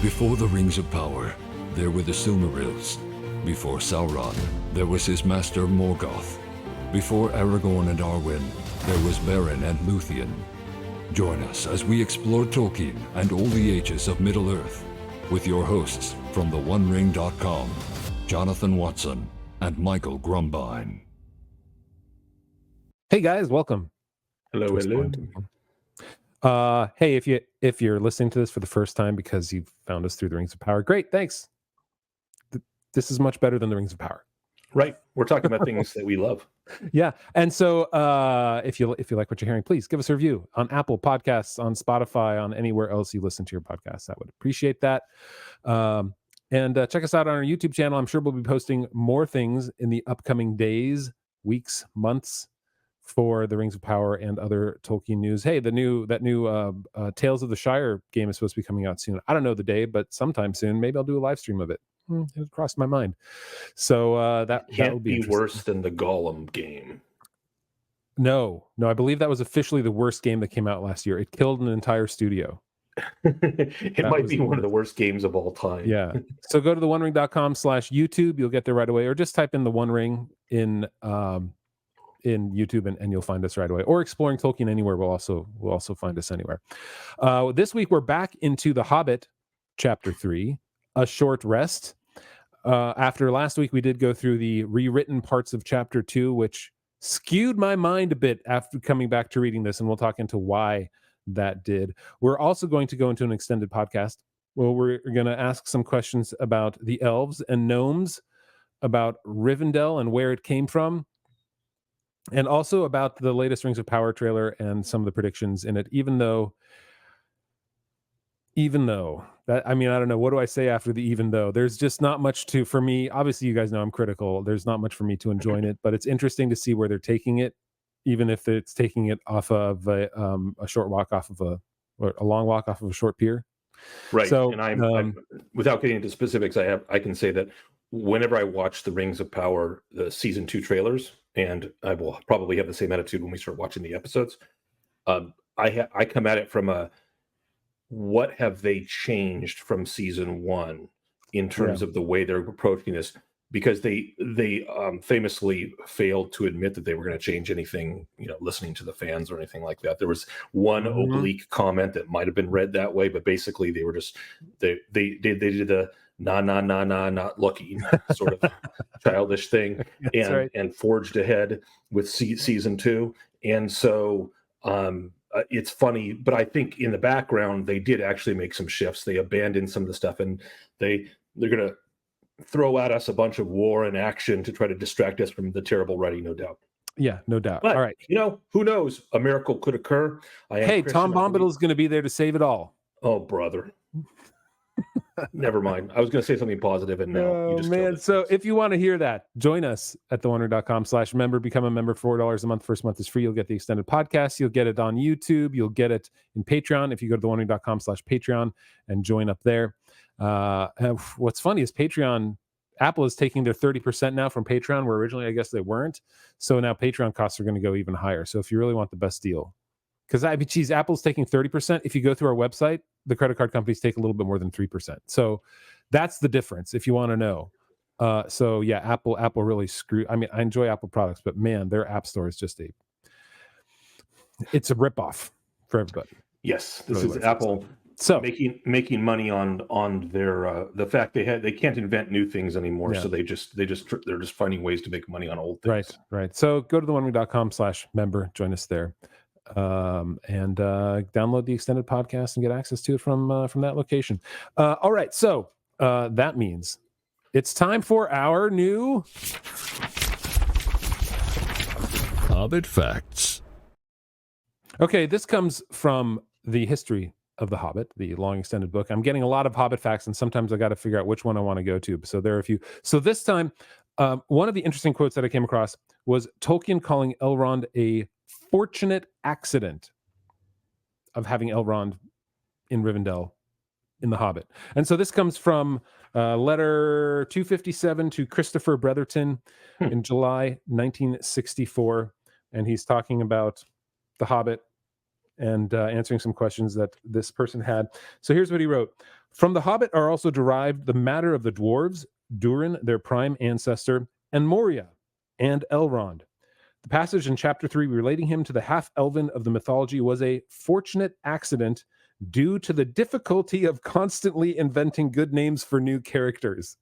Before the Rings of Power, there were the Silmarils. Before Sauron, there was his master Morgoth. Before Aragorn and Arwen, there was Beren and Luthien. Join us as we explore Tolkien and all the ages of Middle-earth with your hosts from theonering.com, Jonathan Watson and Michael Grumbine. Hey guys, welcome. Hello. Hey, if you're listening to this for the first time because you found us through the Rings of Power, great, thanks. This is much better than the Rings of Power. Right, we're talking about things that we love. Yeah, and so if you like what you're hearing, please give us a review on Apple Podcasts, on Spotify, on anywhere else you listen to your podcasts. I would appreciate that. And check us out on our YouTube channel. I'm sure we'll be posting more things in the upcoming days, weeks, months for the Rings of Power and other Tolkien news. Hey, that new Tales of the Shire game is supposed to be coming out soon. I don't know the day, but sometime soon. Maybe I'll do a live stream of it. It crossed my mind. So that Can't will be worse than the Gollum game. No, I believe that was officially the worst game that came out last year. It killed an entire studio. It might be one of the worst games of all time. Yeah. So go to theonering.com/YouTube. You'll get there right away, or just type in the One Ring in YouTube and you'll find us right away. Or Exploring Tolkien Anywhere will also find us anywhere. This week we're back into The Hobbit, Chapter 3, A Short Rest. After last week we did go through the rewritten parts of Chapter 2, which skewed my mind a bit after coming back to reading this, and we'll talk into why that did. We're also going to go into an extended podcast where we're going to ask some questions about the elves and gnomes, about Rivendell and where it came from, and also about the latest Rings of Power trailer and some of the predictions in it, even though that, I mean, I don't know, what do I say after the even though? There's just not much for me. Obviously, you guys know I'm critical. There's not much for me to enjoy in it, but it's interesting to see where they're taking it, even if it's taking it off of a short walk off of a long walk off of a short pier. Right. So, and I'm without getting into specifics, I can say that whenever I watch the Rings of Power, the season 2 trailers, and I will probably have the same attitude when we start watching the episodes, I come at it from what have they changed from season 1 in terms of the way they're approaching this, because they famously failed to admit that they were going to change anything, listening to the fans or anything like that. There was one oblique comment that might have been read that way, but basically they were just they did the not lucky sort of childish thing, and forged ahead with season 2. And so it's funny, but I think in the background they did actually make some shifts. They abandoned some of the stuff, and they're going to throw at us a bunch of war and action to try to distract us from the terrible writing, no doubt. Yeah, no doubt. But, all right. Who knows? A miracle could occur. Hey, Tom Bombadil is going to be there to save it all. Oh, brother. Never mind. I was going to say something positive, and now you just killed it. So if you want to hear that, join us at theonering.com/member. Become a member. $4 a month. First month is free. You'll get the extended podcast. You'll get it on YouTube. You'll get it in Patreon if you go to theonering.com/Patreon and join up there. What's funny is Patreon, Apple is taking their 30% now from Patreon, where originally I guess they weren't. So now Patreon costs are going to go even higher. So if you really want the best deal, because Apple's taking 30%. If you go through our website, the credit card companies take a little bit more than 3%. So that's the difference if you want to know. So yeah, Apple really screwed. I mean, I enjoy Apple products, but man, their app store is just it's a ripoff for everybody. Yes, this is Apple. So making money on their the fact they can't invent new things anymore, so they're just finding ways to make money on old things. Right. So go to theonering.com/member, join us there, and download the extended podcast and get access to it from that location. All right, so that means it's time for our new Hobbit Facts. Okay, this comes from the history of The Hobbit, the long extended book. I'm getting a lot of Hobbit facts, and sometimes I got to figure out which one I want to go to. So there are a few. So this time, one of the interesting quotes that I came across was Tolkien calling Elrond a fortunate accident of having Elrond in Rivendell in The Hobbit. And so this comes from letter 257 to Christopher Bretherton in July 1964. And he's talking about The Hobbit and answering some questions that this person had. So here's what he wrote. From The Hobbit are also derived the matter of the dwarves, Durin, their prime ancestor, and Moria, and Elrond. The passage in chapter 3 relating him to the half-elven of the mythology was a fortunate accident due to the difficulty of constantly inventing good names for new characters.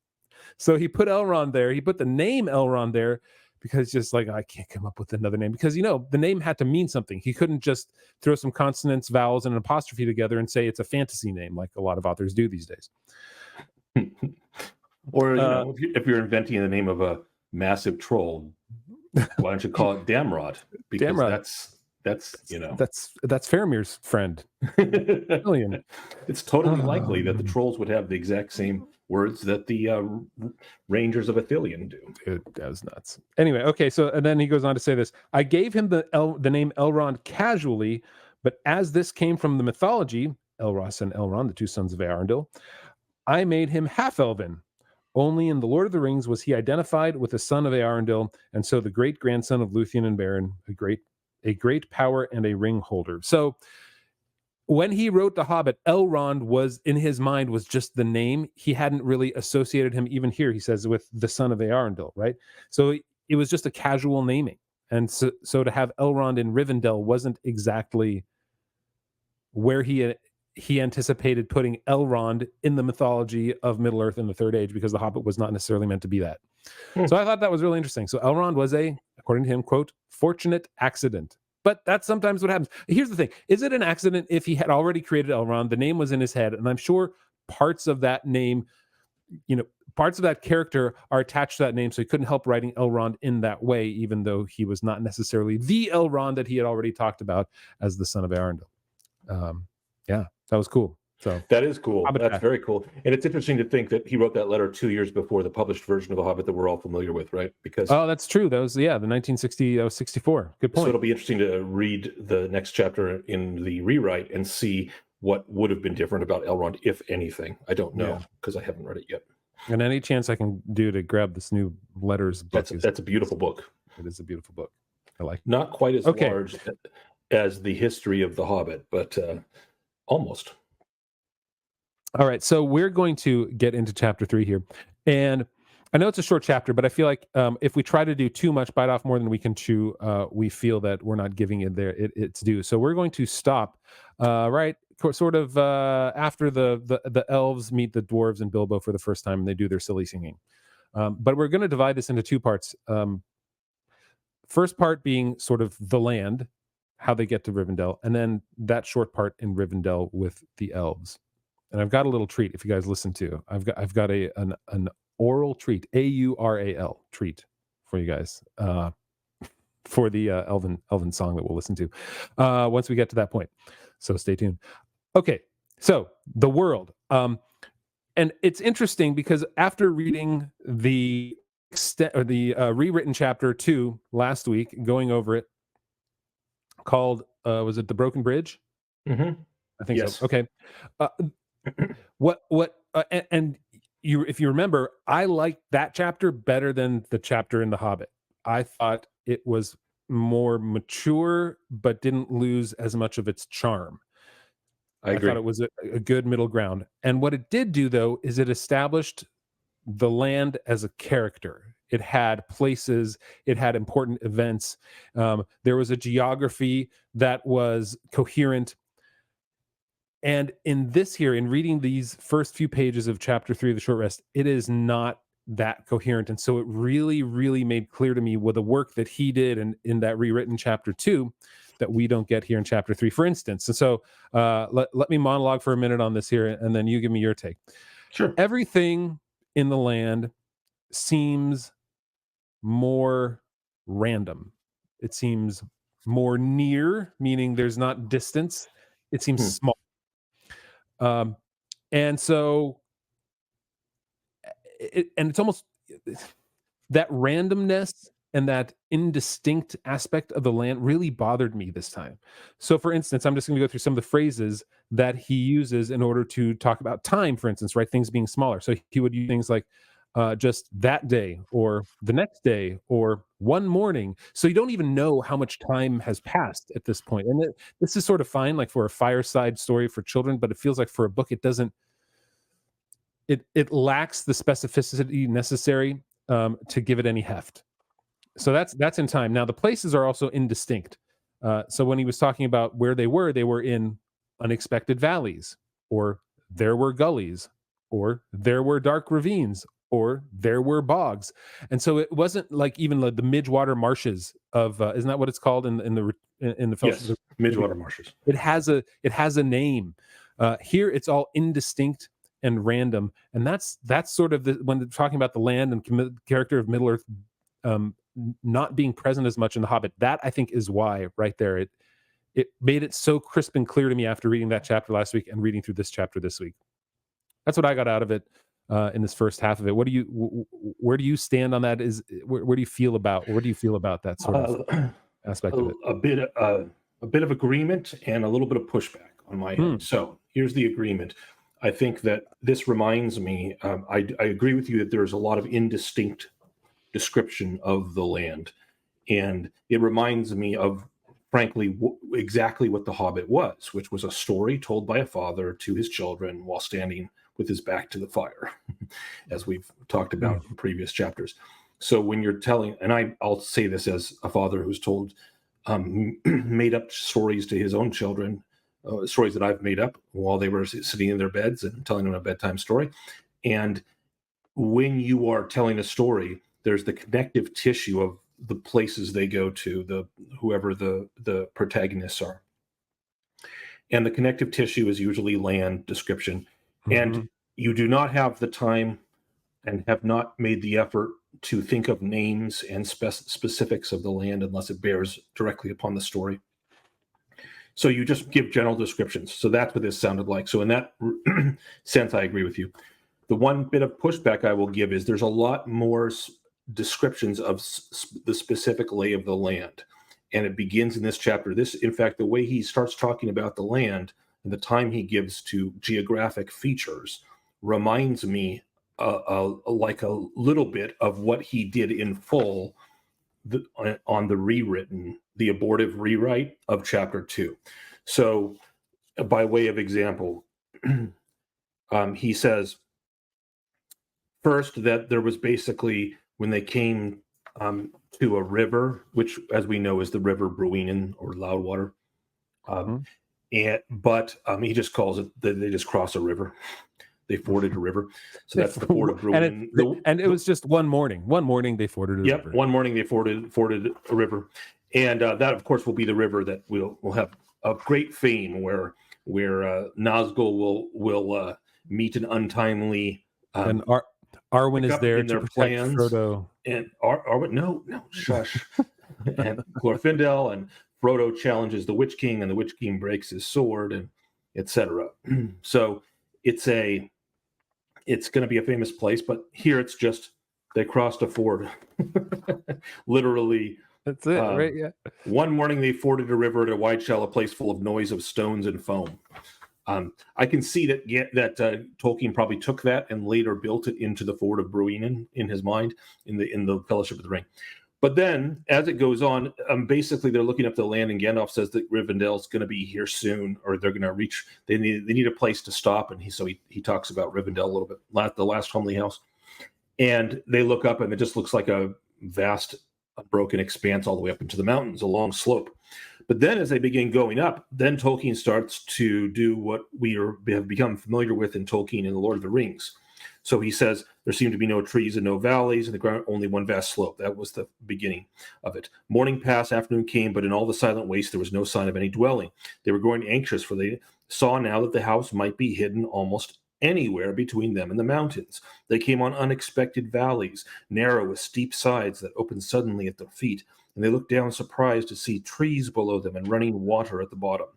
So he put Elrond there. He put the name Elrond there because just like, I can't come up with another name. Because, the name had to mean something. He couldn't just throw some consonants, vowels, and an apostrophe together and say it's a fantasy name like a lot of authors do these days. Or, if you're inventing the name of a massive troll, why don't you call it Damrod? Because Damrod. that's Faramir's friend. It's totally likely that the trolls would have the exact same words that the Rangers of Ithilien do. Dude, that was nuts. Anyway, okay, so and then he goes on to say this. I gave him the name Elrond casually, but as this came from the mythology, Elros and Elrond, the two sons of Arundel, I made him half-elven. Only in The Lord of the Rings was he identified with the son of Arundel, and so the great-grandson of Luthien and Beren, a great power and a ring holder. So when he wrote The Hobbit, Elrond was, in his mind, was just the name. He hadn't really associated him, even here, he says, with the son of Arundel, right? So it was just a casual naming. And so to have Elrond in Rivendell wasn't exactly where he anticipated putting Elrond in the mythology of Middle-earth in the Third Age, because The Hobbit was not necessarily meant to be that. So I thought that was really interesting. So Elrond was according to him, quote, fortunate accident. But that's sometimes what happens. Here's the thing. Is it an accident if he had already created Elrond? The name was in his head, and I'm sure parts of that name, parts of that character are attached to that name, so he couldn't help writing Elrond in that way, even though he was not necessarily the Elrond that he had already talked about as the son of Arundel. Yeah, that was cool. So that is cool. Hobbit That's back. very cool. And it's interesting to think that he wrote that letter 2 years before the published version of The Hobbit that we're all familiar with, right? Because that's true. That was the 1960. That was 64. Good point. So it'll be interesting to read the next chapter in the rewrite and see what would have been different about Elrond, if anything. I don't know because I haven't read it yet. And any chance I can do to grab this new letters book. That's a beautiful book. It is a beautiful book. I like it. Not quite as large as the history of The Hobbit, but almost. All right, so we're going to get into chapter 3 here. And I know it's a short chapter, but I feel like if we try to do too much, bite off more than we can chew, we feel that we're not giving it its due. So we're going to stop right sort of after the elves meet the dwarves and Bilbo for the first time, and they do their silly singing. But we're going to divide this into two parts. First part being sort of the land, how they get to Rivendell, and then that short part in Rivendell with the elves. And I've got a little treat if you guys listen to. I've got an oral treat, AURAL treat for you guys for the Elven song that we'll listen to once we get to that point. So stay tuned. Okay, so the world, and it's interesting because after reading the rewritten chapter 2 last week, going over it, called was it The Broken Bridge? Mm-hmm. I think so. Okay. And if you remember, I liked that chapter better than the chapter in The Hobbit. I thought it was more mature, but didn't lose as much of its charm. I thought it was a good middle ground. And what it did do, though, is it established the land as a character. It had places, it had important events. There was a geography that was coherent. And in this here, in reading these first few pages of chapter 3 of the Short Rest, it is not that coherent. And so it really, really made clear to me with the work that he did in that rewritten chapter 2 that we don't get here in chapter 3, for instance. And so let me monologue for a minute on this here, and then you give me your take. Sure. Everything in the land seems more random. It seems more near, meaning there's not distance. It seems small. And so, it's almost that randomness and that indistinct aspect of the land really bothered me this time. So, for instance, I'm just going to go through some of the phrases that he uses in order to talk about time, for instance, right? Things being smaller. So he would use things like, just that day or the next day or one morning. So you don't even know how much time has passed at this point. And this is sort of fine, like for a fireside story for children, but it feels like for a book, it doesn't. It lacks the specificity necessary to give it any heft. So that's in time. Now the places are also indistinct. So when he was talking about where they were in unexpected valleys, or there were gullies, or there were dark ravines, or there were bogs. And so it wasn't like even the midwater marshes of isn't that what it's called in the Fellowship? Yes, midwater marshes. It has a name. Here it's all indistinct and random, and that's sort of when they're talking about the land and character of Middle Earth not being present as much in the Hobbit. That I think is why right there it made it so crisp and clear to me after reading that chapter last week and reading through this chapter this week. That's what I got out of it in this first half of it. Where do you stand on that? Where do you feel about that sort of aspect of it? A bit of agreement and a little bit of pushback on my end. So here's the agreement. I think that this reminds me. I agree with you that there's a lot of indistinct description of the land, and it reminds me of, frankly, exactly what The Hobbit was, which was a story told by a father to his children while standing with his back to the fire, as we've talked about in previous chapters. So when you're telling, and I'll say this as a father who's told made up stories to his own children, stories that I've made up while they were sitting in their beds and telling them a bedtime story. And when you are telling a story, there's the connective tissue of the places they go to, whoever the protagonists are. And the connective tissue is usually land description. And you do not have the time and have not made the effort to think of names and specifics of the land unless it bears directly upon the story. So you just give general descriptions. So that's what this sounded like. So in that sense, I agree with you. The one bit of pushback I will give is there's a lot more descriptions of the specific lay of the land. And it begins in this chapter. In fact, the way he starts talking about the land and the time he gives to geographic features reminds me like a little bit of what he did in full on the abortive rewrite of chapter 2. So by way of example, he says first that there was basically, when they came to a river, which as we know is the River Bruinen or Loudwater, but he just calls it that they just cross a river. They forded a river. So that's the ford of Bruinen. And it was just one morning. One morning they forded a river. Yep, one morning they forded a river. And that, of course, will be the river that will have a great fame where Nazgul will meet an untimely... and Arwen is there to protect plans. Frodo. And Arwen, no, shush. And Glorfindel and Frodo challenges the Witch King, and the Witch King breaks his sword, and etc. So it's going to be a famous place, but here it's just they crossed a ford. Literally. That's it, right? Yeah. One morning they forded a river at a wide, shallow place full of noise of stones and foam. I can see that Tolkien probably took that and later built it into the ford of Bruinen in his mind in the Fellowship of the Ring. But then, as it goes on, basically they're looking up the land, and Gandalf says that Rivendell's going to be here soon, or they're going to reach. They need a place to stop, and he talks about Rivendell a little bit, the last homely house, and they look up, and it just looks like a vast, broken expanse all the way up into the mountains, a long slope. But then, as they begin going up, then Tolkien starts to do what we have become familiar with in Tolkien and the Lord of the Rings. So he says, there seemed to be no trees and no valleys, and the ground only one vast slope. That was the beginning of it. Morning passed, afternoon came, but in all the silent waste there was no sign of any dwelling. They were growing anxious, for they saw now that the house might be hidden almost anywhere between them and the mountains. They came on unexpected valleys, narrow with steep sides that opened suddenly at their feet, and they looked down surprised to see trees below them and running water at the bottom.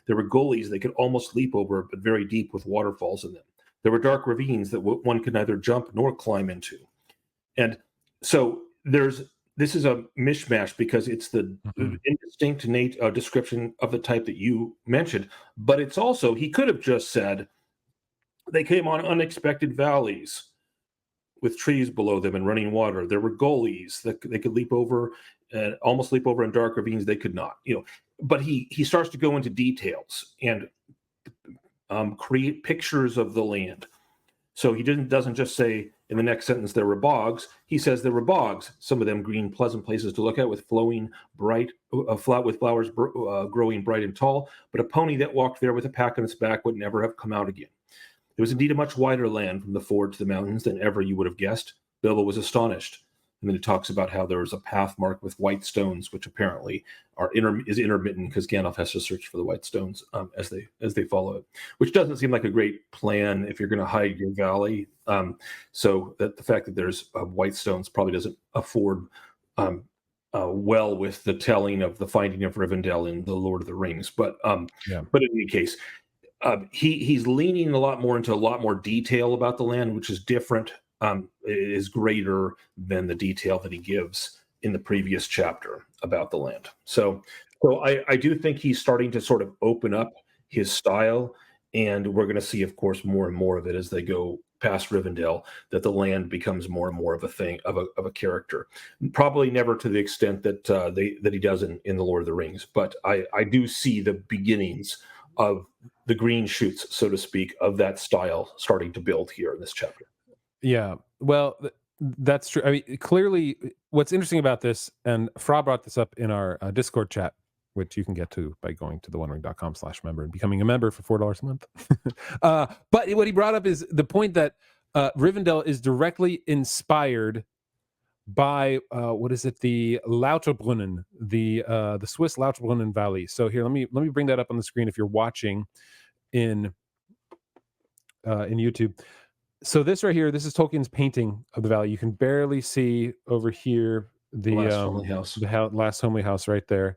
There were gullies they could almost leap over, but very deep with waterfalls in them. There were dark ravines that one could neither jump nor climb into. And so this is a mishmash because it's the indistinct description of the type that you mentioned, but it's also, he could have just said, they came on unexpected valleys, with trees below them and running water. There were gullies that they could leap over, and almost leap over in dark ravines they could not. But he starts to go into details and create pictures of the land. So he doesn't just say in the next sentence there were bogs. He says there were bogs, some of them green, pleasant places to look at, with flowing bright, with flowers growing bright and tall. But a pony that walked there with a pack on its back would never have come out again. It was indeed a much wider land from the ford to the mountains than ever you would have guessed. Bilbo was astonished. And then it talks about how there was a path marked with white stones, which apparently is intermittent because Gandalf has to search for the white stones as they follow it, which doesn't seem like a great plan if you're going to hide your valley. So that the fact that there's white stones probably doesn't afford well with the telling of the finding of Rivendell in the Lord of the Rings. But in any case, he's leaning a lot more into a lot more detail about the land, which is different. Is greater than the detail that he gives in the previous chapter about the land. So I do think he's starting to sort of open up his style, and we're going to see, of course, more and more of it as they go past Rivendell, that the land becomes more and more of a thing, of a character. Probably never to the extent that that he does in the Lord of the Rings, but I do see the beginnings of the green shoots, so to speak, of that style starting to build here in this chapter. Yeah, well, that's true. I mean, clearly, what's interesting about this, and Fra brought this up in our Discord chat, which you can get to by going to theonering.com/member and becoming a member for $4 a month. But what he brought up is the point that Rivendell is directly inspired by what is it? The Lauterbrunnen, the Swiss Lauterbrunnen Valley. So here, let me bring that up on the screen if you're watching in YouTube. So this right here, this is Tolkien's painting of the valley. You can barely see over here the last homely house right there,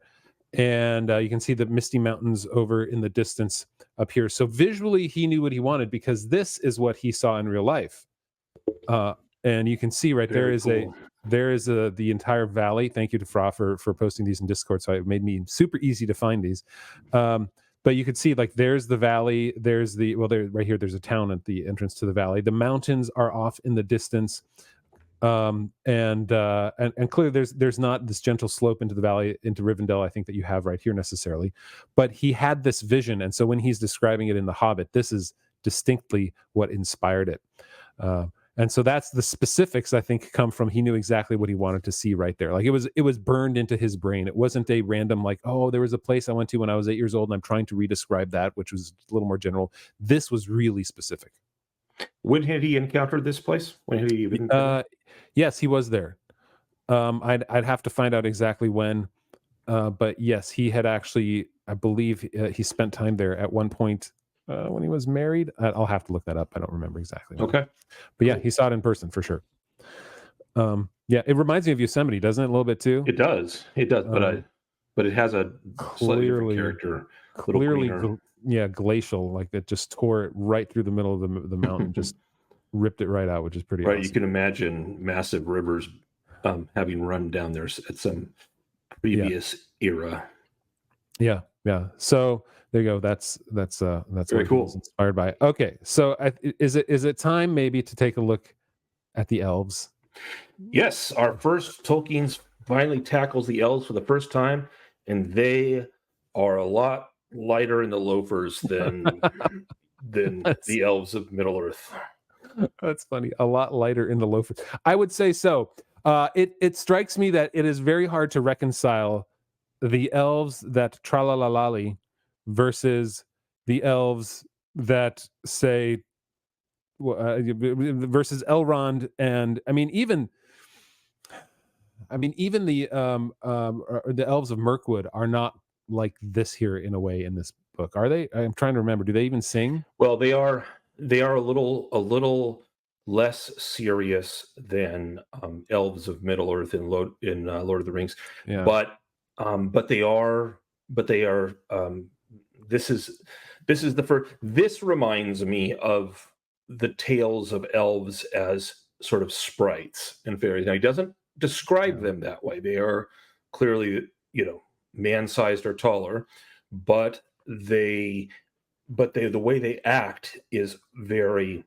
and you can see the misty mountains over in the distance up here. So visually, he knew what he wanted because this is what he saw in real life. And you can see right there is the entire valley. Thank you to Fra for posting these in Discord. So it made me super easy to find these. But you could see, like, there's the valley, there's right here, there's a town at the entrance to the valley. The mountains are off in the distance. And clearly there's not this gentle slope into the valley, into Rivendell, I think, that you have right here necessarily. But he had this vision. And so when he's describing it in The Hobbit, this is distinctly what inspired it. And so that's the specifics, I think, come from he knew exactly what he wanted to see right there. Like it was burned into his brain. It wasn't a random, like, oh, there was a place I went to when I was 8 years old and I'm trying to redescribe that, which was a little more general. This was really specific. When had he encountered this place? When had he even? Yes, he was there. I'd have to find out exactly when. But yes, he had actually, I believe he spent time there at one point when he was married. I'll have to look that up. I don't remember exactly when. Okay. But yeah, he saw it in person for sure. Yeah, it reminds me of Yosemite, doesn't it? A little bit too. It does. But it has a slightly different character. Clearly, glacial. Like it just tore it right through the middle of the mountain, just ripped it right out, which is pretty awesome. You can imagine massive rivers having run down there at some previous era. Yeah. So there you go. That's very cool. What inspired by. Okay, so is it time maybe to take a look at the elves? Yes, our first Tolkien's finally tackles the elves for the first time, and they are a lot lighter in the loafers than the elves of Middle Earth. That's funny. A lot lighter in the loafers. I would say so. It strikes me that it is very hard to reconcile the elves that tralalalali versus the elves that say versus Elrond, and even the elves of Mirkwood are not like this here in a way in this book, are they? I'm trying to remember. Do they even sing? Well, they are a little less serious than elves of Middle Earth in Lord of the Rings. Yeah. But they are. This is the first. This reminds me of the tales of elves as sort of sprites and fairies. Now, he doesn't describe them that way. They are clearly, man-sized or taller, but the way they act is very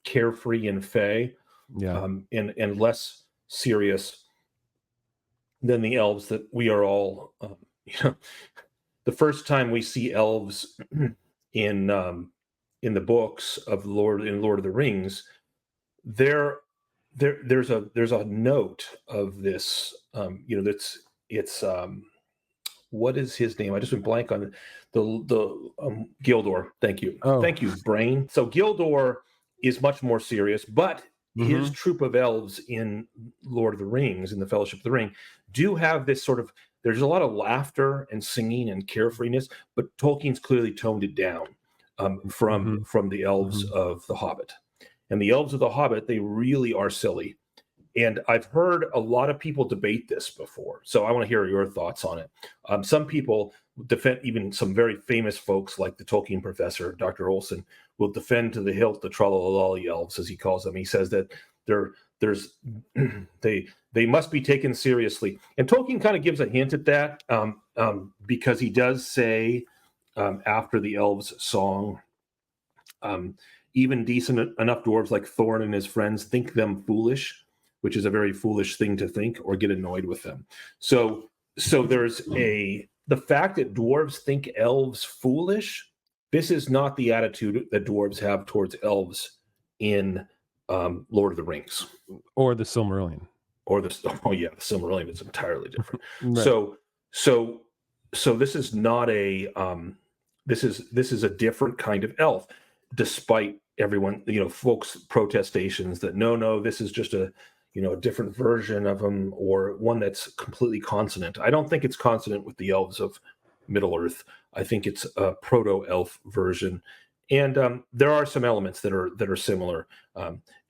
carefree and fey. Yeah. And less serious than the elves that we are all. The first time we see elves in the books of Lord of the Rings, there's a note of this. It's what is his name? I just went blank on the Gildor. Oh. Thank you, brain. So Gildor is much more serious, but his troop of elves in Lord of the Rings, in the Fellowship of the Ring, do have this sort of. There's a lot of laughter and singing and carefreeness, but Tolkien's clearly toned it down from the elves of the Hobbit. And the elves of the Hobbit, they really are silly. And I've heard a lot of people debate this before, so I want to hear your thoughts on it. Some people defend, even some very famous folks like the Tolkien professor, Dr. Olson, will defend to the hilt the Trollalolly elves, as he calls them. He says that they must be taken seriously. And Tolkien kind of gives a hint at that because he does say after the elves' song, even decent enough dwarves like Thorin and his friends think them foolish, which is a very foolish thing to think, or get annoyed with them. So there's the fact that dwarves think elves foolish. This is not the attitude that dwarves have towards elves in Lord of the Rings, or the Silmarillion, or the Silmarillion is entirely different. Right. So this is not a this is a different kind of elf, despite everyone, folks' protestations that no, this is just a different version of them, or one that's completely consonant. I don't think it's consonant with the elves of Middle Earth. I think it's a proto-elf version, and there are some elements that are similar.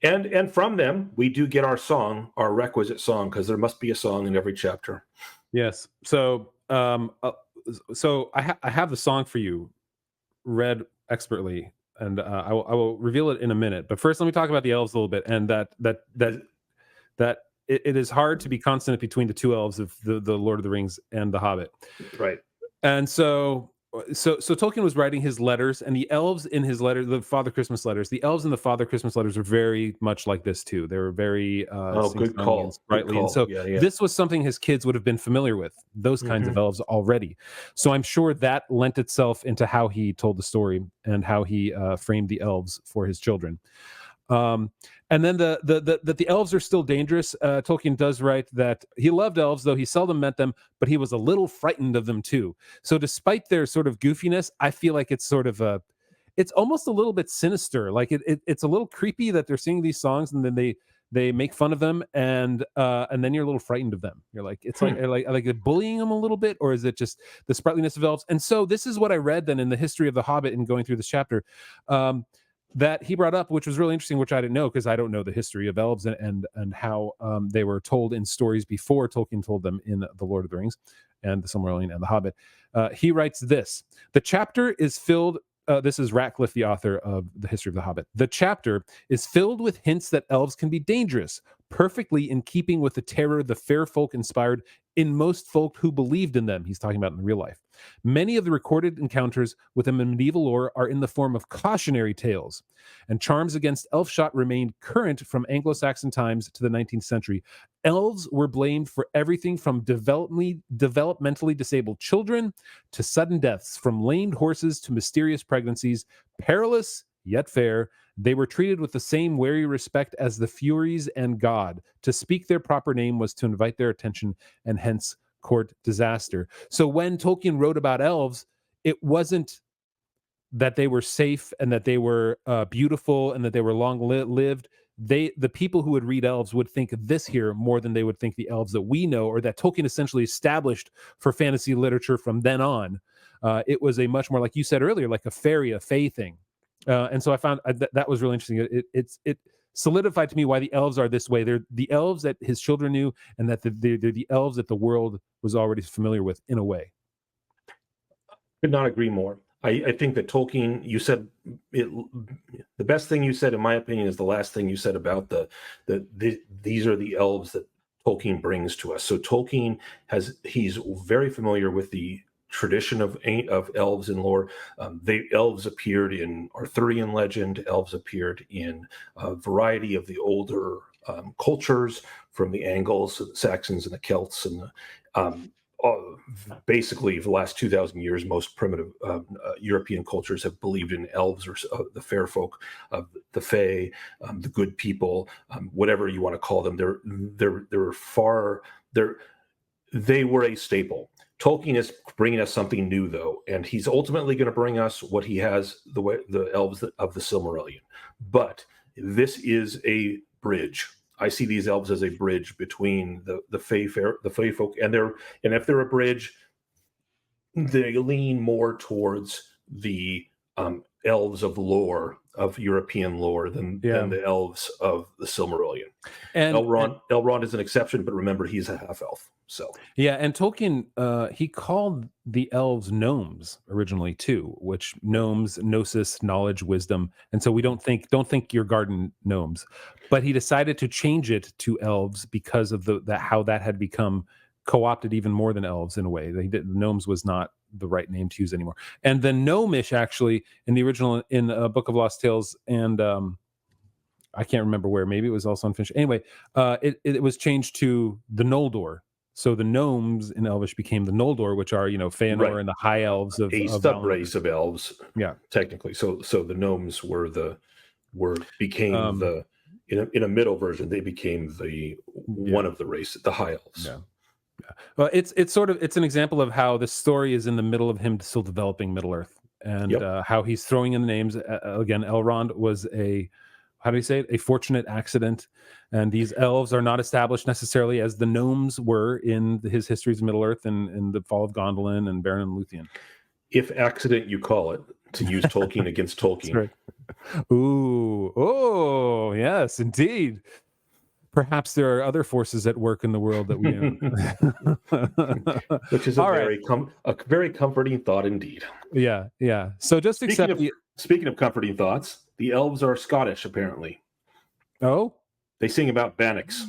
And from them, we do get our song, our requisite song, because there must be a song in every chapter. Yes. So I have the song for you, read expertly, and I will reveal it in a minute. But first, let me talk about the elves a little bit, and that it is hard to be consonant between the two elves of the Lord of the Rings and the Hobbit. Right. And so Tolkien was writing his letters, and the elves in his letter, the Father Christmas letters, the elves in the Father Christmas letters are very much like this too. They were very good call, and sprightly. good call. And so this was something his kids would have been familiar with, those kinds of elves already. So I'm sure that lent itself into how he told the story and how he framed the elves for his children. And then the elves are still dangerous. Tolkien does write that he loved elves, though he seldom met them, but he was a little frightened of them too. So despite their sort of goofiness, I feel like it's sort of it's almost a little bit sinister. Like it's a little creepy that they're singing these songs and then they make fun of them, and then you're a little frightened of them. You're like, it's like they're bullying them a little bit, or is it just the sprightliness of elves? And so this is what I read then in the history of the Hobbit and going through this chapter. That he brought up, which was really interesting, which I didn't know because I don't know the history of elves and how they were told in stories before Tolkien told them in The Lord of the Rings and the Silmarillion and the Hobbit. He writes this: the chapter is filled. This is Ratcliffe, the author of The History of the Hobbit. The chapter is filled with hints that elves can be dangerous, perfectly in keeping with the terror the fair folk inspired in most folk who believed in them. He's talking about in real life. Many of the recorded encounters with them in medieval lore are in the form of cautionary tales, and charms against elf-shot remained current from Anglo-Saxon times to the 19th century. Elves were blamed for everything from developmentally disabled children to sudden deaths, from lamed horses to mysterious pregnancies. Perilous yet fair, they were treated with the same wary respect as the Furies and God. To speak their proper name was to invite their attention, and hence court disaster. So when Tolkien wrote about elves, it wasn't that they were safe and that they were beautiful and that they were long-lived. The people who would read elves would think of this here more than they would think the elves that we know, or that Tolkien essentially established for fantasy literature from then on. It was a much more, like you said earlier, like a fairy, a fae thing. And so I found that was really interesting. It solidified to me why the elves are this way. They're the elves that his children knew, and that they're the elves that the world was already familiar with in a way. Could not agree more. I think that Tolkien, you said it, the best thing you said, in my opinion, is the last thing you said about these are the elves that Tolkien brings to us. So Tolkien he's very familiar with the tradition of elves in lore. Elves appeared in Arthurian legend. Elves appeared in a variety of the older cultures, from the Angles, the Saxons, and the Celts, and basically for the last 2,000 years, most primitive European cultures have believed in elves or the fair folk, the fae, the good people, whatever you want to call them. They were a staple. Tolkien is bringing us something new, though, and he's ultimately going to bring us what he has, the elves of the Silmarillion. But this is a bridge. I see these elves as a bridge between the fae folk, and if they're a bridge, they lean more towards the elves of lore, of European lore, than the elves of the Silmarillion. And Elrond is an exception, but remember, he's a half elf. So and Tolkien he called the elves gnomes originally too, which gnomes, gnosis, knowledge, wisdom, and so we don't think your garden gnomes, but he decided to change it to elves because of how that had become co-opted even more than elves in a way. Gnomes was not the right name to use anymore, and the gnomish actually in the original in Book of Lost Tales and I can't remember where, maybe it was also unfinished. Anyway, it was changed to the Noldor. So the gnomes in Elvish became the Noldor, which are, Feanor and the high elves of a subrace of elves. Yeah, technically. So the gnomes became in a middle version. They became one of the race, the high elves. Yeah. Well, it's an example of how the story is in the middle of him still developing Middle Earth, and how he's throwing in the names. Again, Elrond was a fortunate accident, and these elves are not established necessarily as the gnomes were in his Histories of Middle Earth and the Fall of Gondolin and Beren and Luthien. If accident you call it, to use Tolkien against Tolkien. Right. Ooh, oh, yes, indeed. Perhaps there are other forces at work in the world that we which is a very comforting thought indeed. Yeah. So just speaking of comforting thoughts, the elves are Scottish, apparently. Oh? They sing about bannocks.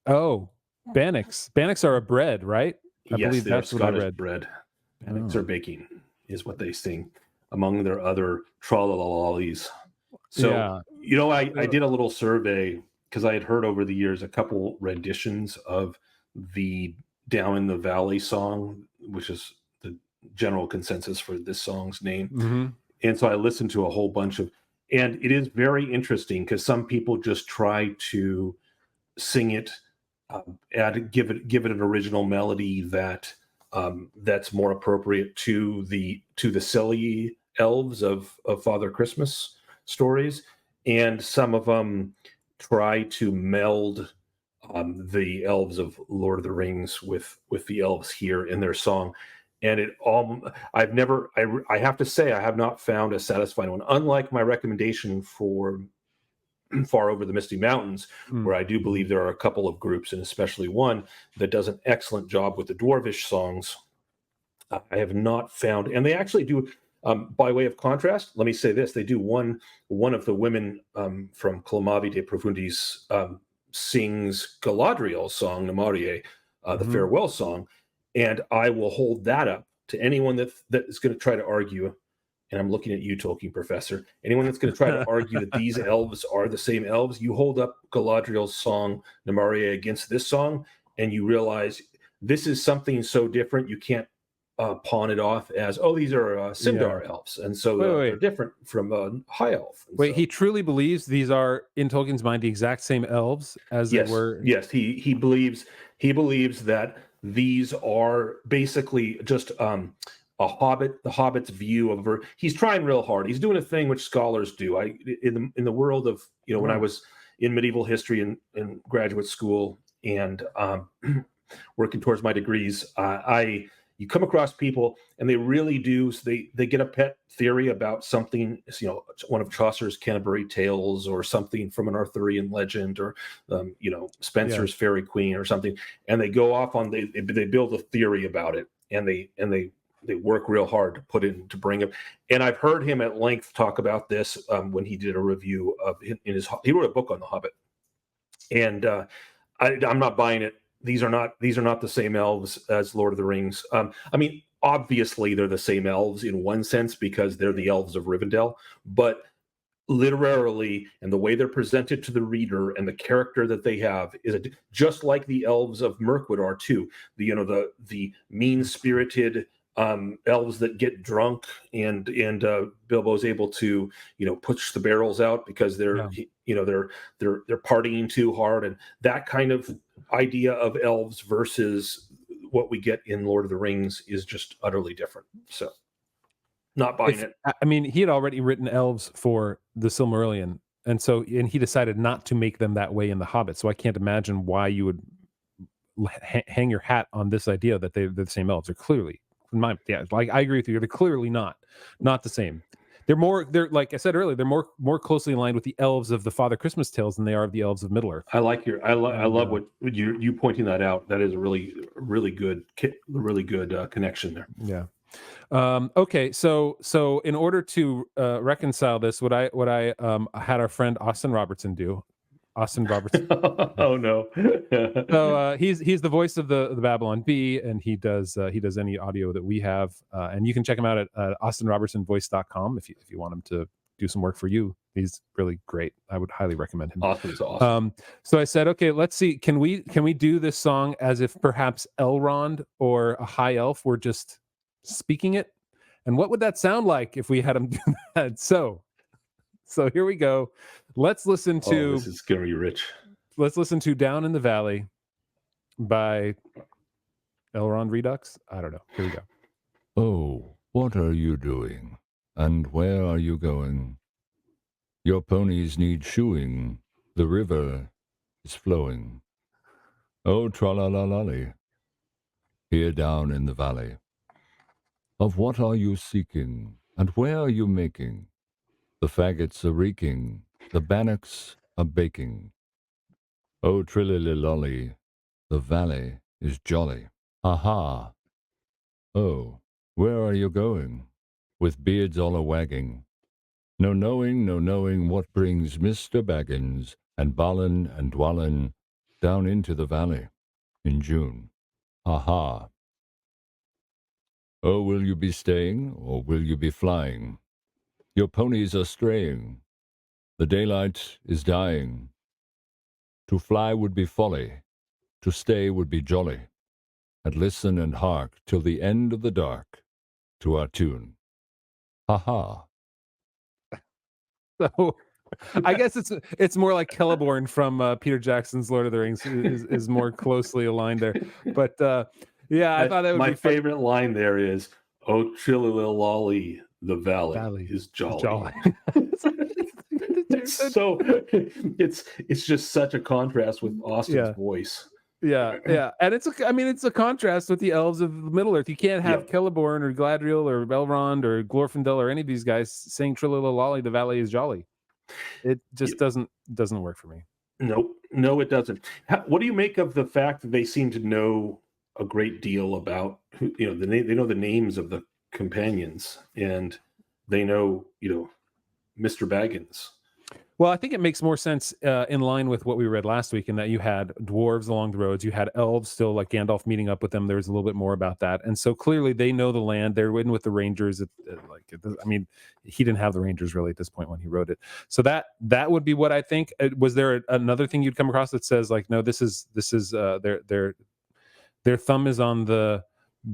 Oh, bannocks. Bannocks are a bread, right? I believe that's Scottish bread. Bannocks are baking, is what they sing, among their other tra-la-la-lollies. So, I did a little survey, because I had heard over the years a couple renditions of the Down in the Valley song, which is the general consensus for this song's name. Mm-hmm. And so I listened to a whole bunch and it is very interesting because some people just try to sing it, give it an original melody that's more appropriate to the silly elves of Father Christmas stories, and some of them try to meld the elves of Lord of the Rings with the elves here in their song. And I have to say, I have not found a satisfying one. Unlike my recommendation for Far Over the Misty Mountains, where I do believe there are a couple of groups, and especially one that does an excellent job with the Dwarvish songs. I have not found, and they actually do, by way of contrast, let me say this: they do one of the women from Clamavi de Profundis sings Galadriel's song, Namarie, the farewell song. And I will hold that up to anyone that is going to try to argue, and I'm looking at you, Tolkien professor, anyone that's going to try to argue that these elves are the same elves, you hold up Galadriel's song, Namarie, against this song, and you realize this is something so different, you can't pawn it off as, these are Sindar elves, and so they're different from high elf. And he truly believes these are, in Tolkien's mind, the exact same elves as they were? Yes, he believes that these are basically just the Hobbit's view of. He's trying real hard. He's doing a thing which scholars do. In the world of when I was in medieval history in graduate school and working towards my degrees, you come across people and they really do. So they get a pet theory about something, one of Chaucer's Canterbury Tales or something from an Arthurian legend or, Spenser's Fairy Queen or something. And they go off on, they build a theory about it, and they work real hard to bring it. And I've heard him at length talk about this when he did a review of he wrote a book on the Hobbit, and I'm not buying it. These are not the same elves as Lord of the Rings. Obviously they're the same elves in one sense because they're the elves of Rivendell, but literarily, and the way they're presented to the reader and the character that they have is just like the elves of Mirkwood are too. The mean-spirited elves that get drunk, and Bilbo's able to push the barrels out because they're partying too hard, and that kind of idea of elves versus what we get in Lord of the Rings is just utterly different. So, not buying it. I mean, he had already written elves for the Silmarillion, and he decided not to make them that way in the Hobbit. So I can't imagine why you would hang your hat on this idea that they're the same elves. They're clearly, like I agree with you. They're clearly not the same. They're like I said earlier, they're more closely aligned with the elves of the Father Christmas tales than they are of the elves of Middle Earth. I love what you pointing that out. That is a really good connection there. Yeah. Okay, so in order to reconcile this, what I had our friend Austin Robertson do. Austin Robertson. Oh no. So he's the voice of the Babylon Bee, and he does any audio that we have, and you can check him out at austinrobertsonvoice.com if you want him to do some work for you. He's really great. I would highly recommend him. Austin's awesome. So I said, okay, let's see. Can we do this song as if perhaps Elrond or a high elf were just speaking it, and what would that sound like if we had him do that? So here we go. Let's listen to this is gonna be rich. Let's listen to Down in the Valley by Elrond Redux. I don't know. Here we go. Oh, what are you doing? And where are you going? Your ponies need shoeing. The river is flowing. Oh, tra-la-la-lolly. Here down in the valley. Of what are you seeking, and where are you making? The faggots are reeking, the bannocks are baking. Oh, trilly-lolly, the valley is jolly. Ha-ha. Oh, where are you going? With beards all a-wagging. No knowing what brings Mr. Baggins and Balin and Dwalin down into the valley in June. Ha-ha. Oh, will you be staying, or will you be flying? Your ponies are straying. The daylight is dying. To fly would be folly. To stay would be jolly. And listen and hark till the end of the dark to our tune. Ha-ha. So I guess it's more like Celeborn from Peter Jackson's Lord of the Rings is more closely aligned there. But yeah, I thought that would my be fun. favorite line there is, "Oh, chilly-lolly, the valley is jolly." So it's just such a contrast with Austin's voice. Yeah, and it's a contrast with the elves of Middle Earth. You can't have Celeborn or Gladriel or Elrond or Glorfindel or any of these guys saying "Trilly-lolly, the valley is jolly." It just doesn't work for me. No, it doesn't. What do you make of the fact that they seem to know a great deal about they know the names of the companions, and they know Mr. Baggins? Well, I think it makes more sense in line with what we read last week, in that you had dwarves along the roads, you had elves still, like Gandalf meeting up with them. There was a little bit more about that, and so clearly they know the land. They're in with the Rangers. He didn't have the Rangers really at this point when he wrote it. So that would be what I think. Was there another thing you'd come across that says like, no, this is their thumb is on the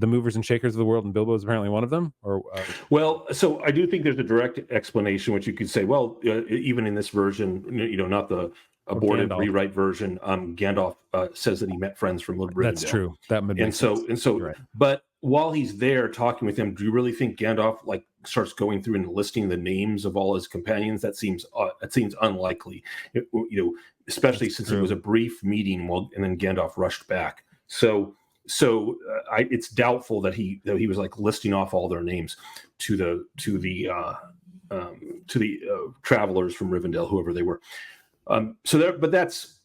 movers and shakers of the world, and Bilbo is apparently one of them? Or well, so I do think there's a direct explanation, which you could say, well, even in this version, not the aborted rewrite version, Gandalf says that he met friends from Rivendell. That's true. That would make sense. And so, right. But while he's there talking with him, do you really think Gandalf starts going through and listing the names of all his companions? That seems unlikely. Especially since it was a brief meeting, and then Gandalf rushed back. So it's doubtful that he was listing off all their names to the travelers from Rivendell, whoever they were. But that's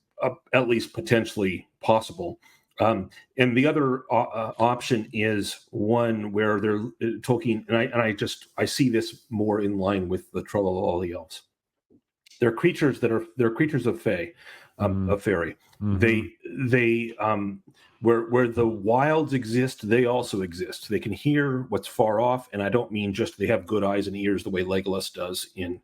at least potentially possible. And the other option is one where they're Tolkien, and I see this more in line with the Trollalli elves. They're creatures of Fae, of fairy. Mm-hmm. They where the wilds exist, they also exist. They can hear what's far off, and I don't mean just they have good eyes and ears the way Legolas does in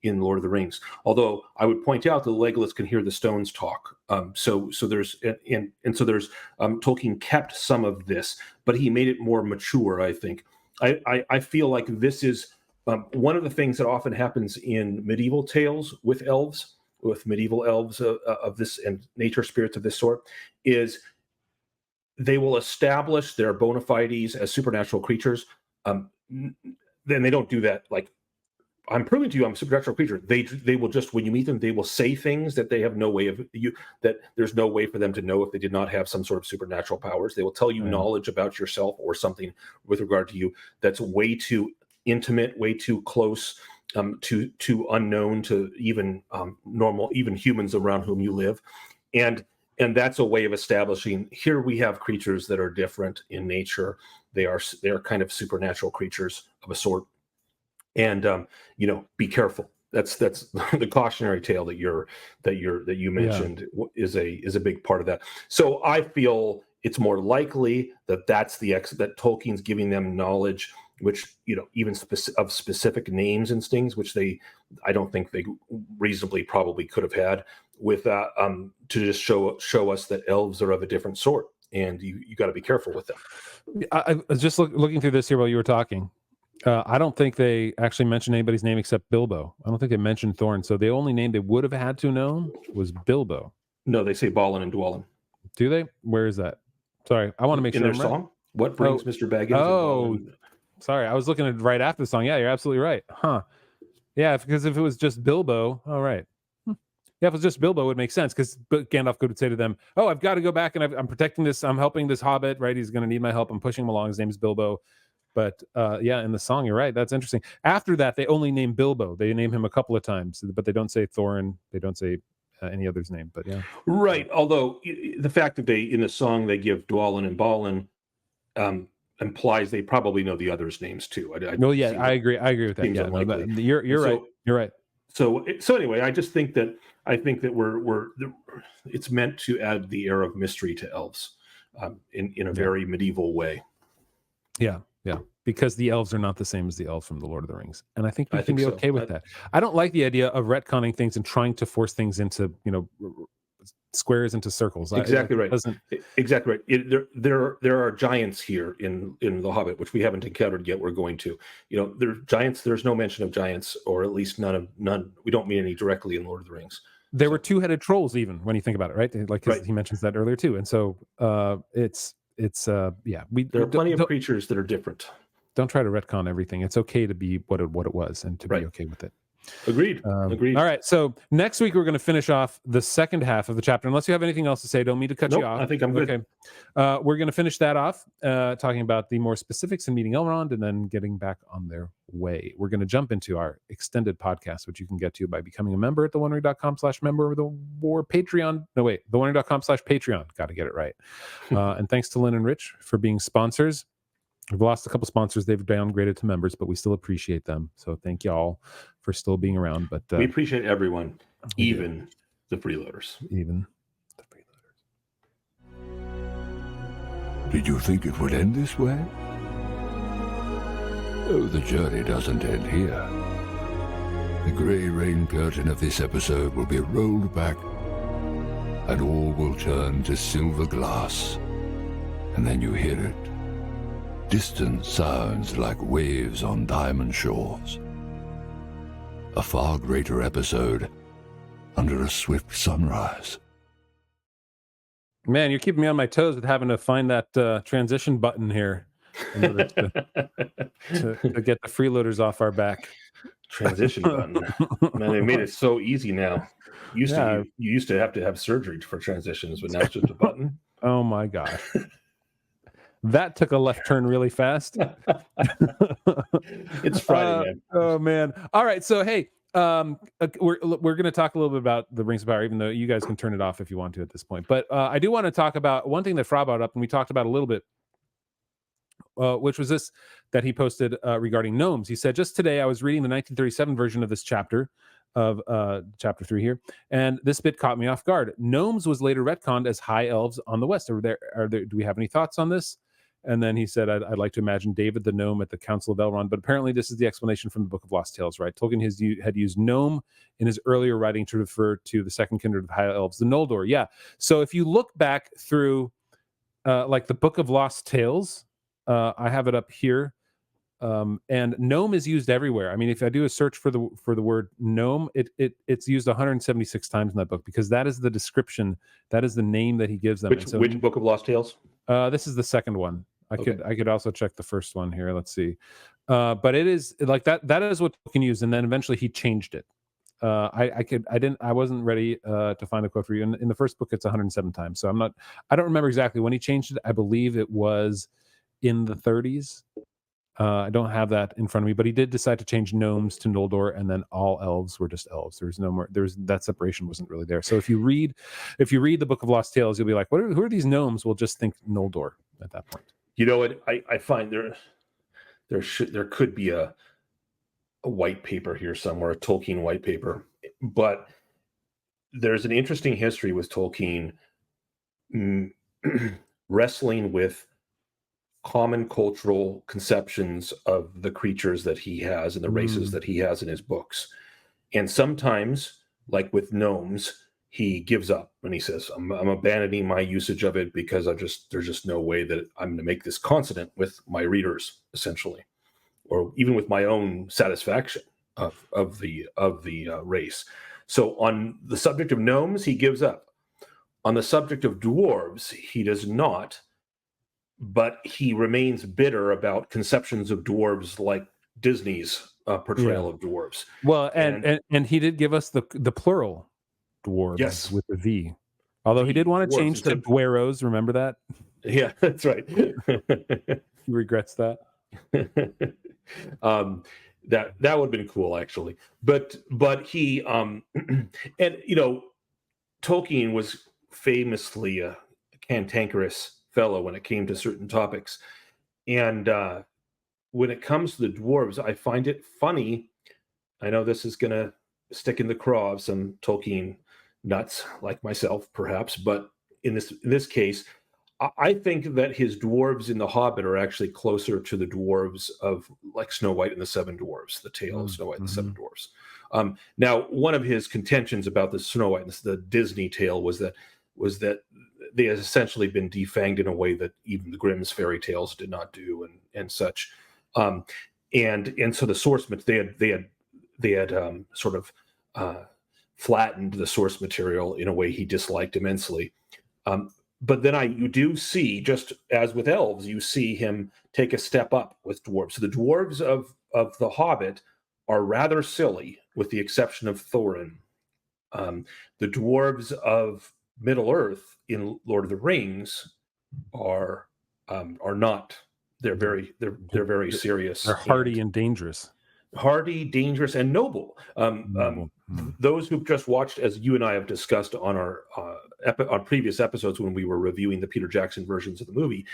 in Lord of the Rings. Although I would point out that Legolas can hear the stones talk. So there's Tolkien kept some of this, but he made it more mature, I think. I feel like this is one of the things that often happens in medieval tales with elves, with medieval elves of this and nature spirits of this sort, is they will establish their bona fides as supernatural creatures. Then they don't do that like, I'm proving to you I'm a supernatural creature. They will just, when you meet them, they will say things that they have no way of that there's no way for them to know if they did not have some sort of supernatural powers. They will tell you knowledge about yourself or something with regard to you that's way too intimate, way too close, to unknown to even normal, even humans around whom you live, and that's a way of establishing here we have creatures that are different in nature. They are kind of supernatural creatures of a sort. And be careful. That's the cautionary tale that you mentioned is a big part of that. So I feel it's more likely that that Tolkien's giving them knowledge, which even of specific names and things, which I don't think they reasonably probably could have had with to just show us that elves are of a different sort, and you got to be careful with them. I was just looking through this here while you were talking. I don't think they actually mentioned anybody's name except Bilbo. I don't think they mentioned Thorin. So the only name they would have had to know was Bilbo. No, they say Balin and Dwalin. Do they? Where is that? Sorry, I want to make sure. In their song? Right. What brings Mr. Baggins? Oh, sorry. I was looking at right after the song. Yeah, you're absolutely right. Huh. Yeah, because if it was just Bilbo, all right. Yeah, if it was just Bilbo, it would make sense, because Gandalf could say to them, oh, I've got to go back and I'm protecting this. I'm helping this hobbit, right? He's going to need my help. I'm pushing him along. His name's Bilbo. But in the song, you're right. That's interesting. After that, they only name Bilbo. They name him a couple of times, but they don't say Thorin. They don't say any other's name. But yeah, right. Although the fact that in the song they give Dwalin and Balin implies they probably know the others' names too. I agree. I agree with that. Yeah, you're right. You're right. So anyway, I think that we're it's meant to add the air of mystery to elves in a very medieval way. Yeah. Yeah, because the elves are not the same as the elves from the Lord of the Rings, and I think we can be okay with that. I don't like the idea of retconning things and trying to force things into squares into circles. Exactly right. Exactly right. There are giants here in the Hobbit, which we haven't encountered yet. We're going to. There are giants. There's no mention of giants, or at least none. We don't meet any directly in Lord of the Rings. There were two-headed trolls, even when you think about it, right? Like he mentions that earlier too, and so there are plenty of creatures that are different. Don't try to retcon everything. It's okay to be what it was and to be okay with it. Agreed. Agreed. All right. So next week we're going to finish off the second half of the chapter. Unless you have anything else to say, don't mean to cut you off. I think I'm good. Okay. We're going to finish that off, talking about the more specifics and meeting Elrond, and then getting back on their way. We're going to jump into our extended podcast, which you can get to by becoming a member at theonering.com/member or Patreon. No, wait, theonering.com/Patreon. Got to get it right. And thanks to Lynn and Rich for being sponsors. We've lost a couple sponsors. They've downgraded to members, but we still appreciate them. So thank y'all for still being around. But we appreciate everyone, even the freeloaders. Even the freeloaders. Did you think it would end this way? Oh, the journey doesn't end here. The grey rain curtain of this episode will be rolled back, and all will turn to silver glass. And then you hear it. Distant sounds like waves on diamond shores. A far greater episode under a swift sunrise. Man, you're keeping me on my toes with having to find that transition button here in order to get the freeloaders off our back. Transition button. Man, they made it so easy now. You used to have surgery for transitions, but now it's just a button. Oh my gosh. That took a left turn really fast. It's Friday, man. Oh man! All right, so hey, we're going to talk a little bit about the Rings of Power, even though you guys can turn it off if you want to at this point. But I do want to talk about one thing that Fra brought up, and we talked about a little bit, which was this that he posted regarding gnomes. He said, just today I was reading the 1937 version of this chapter of chapter 3 here, and this bit caught me off guard. Gnomes was later retconned as high elves on the west. Do we have any thoughts on this? And then he said, I'd like to imagine David the gnome at the Council of Elrond. But apparently this is the explanation from the Book of Lost Tales, right? Tolkien had used gnome in his earlier writing to refer to the second kindred of high elves, the Noldor. Yeah. So if you look back through like the Book of Lost Tales, I have it up here. And gnome is used everywhere. I mean, if I do a search for the word gnome, it's used 176 times in that book, because that is the description, that is the name that he gives them. Which Book of Lost Tales? This is the second one. I could also check the first one here. Let's see. But it is like that. That is what Tolkien used, and then eventually he changed it. I wasn't ready to find the quote for you. In the first book, it's 107 times. So I don't remember exactly when he changed it. I believe it was in the 30s. I don't have that in front of me, but he did decide to change gnomes to Noldor, and then all elves were just elves. There's no more. That separation wasn't really there. So if you read the Book of Lost Tales, you'll be like, who are these gnomes? We'll just think Noldor at that point. You know what? I find there could be a white paper here somewhere, a Tolkien white paper, but there's an interesting history with Tolkien wrestling with common cultural conceptions of the creatures that he has and the races that he has in his books. And sometimes, like with gnomes, he gives up and he says, I'm abandoning my usage of it because there's just no way that I'm going to make this consonant with my readers, essentially, or even with my own satisfaction of the race. So on the subject of gnomes, he gives up. On the subject of dwarves, he does not, but he remains bitter about conceptions of dwarves like Disney's portrayal of dwarves. Well, and he did give us the plural dwarves with a V. Although he did want to change to dweros, remember that? Yeah, that's right. He regrets that. That would have been cool, actually. But he and Tolkien was famously a cantankerous fellow when it came to certain topics, and when it comes to the dwarves, I find it funny. I know this is going to stick in the craw of some Tolkien nuts like myself, perhaps, but in this case, I think that his dwarves in The Hobbit are actually closer to the dwarves of like Snow White and the Seven Dwarfs, the tale of Snow White and the Seven Dwarfs. Now, one of his contentions about the Snow White and the Disney tale was that they had essentially been defanged in a way that even the Grimm's fairy tales did not do, and such. And so the source they had sort of flattened the source material in a way he disliked immensely. But then you do see, just as with elves, you see him take a step up with dwarves. So the dwarves of The Hobbit are rather silly, with the exception of Thorin. The dwarves of Middle Earth in Lord of the Rings are not. They're very serious. They're hardy and dangerous. Hardy, dangerous, and noble. Those who've just watched, as you and I have discussed on our on previous episodes when we were reviewing the Peter Jackson versions of the movie,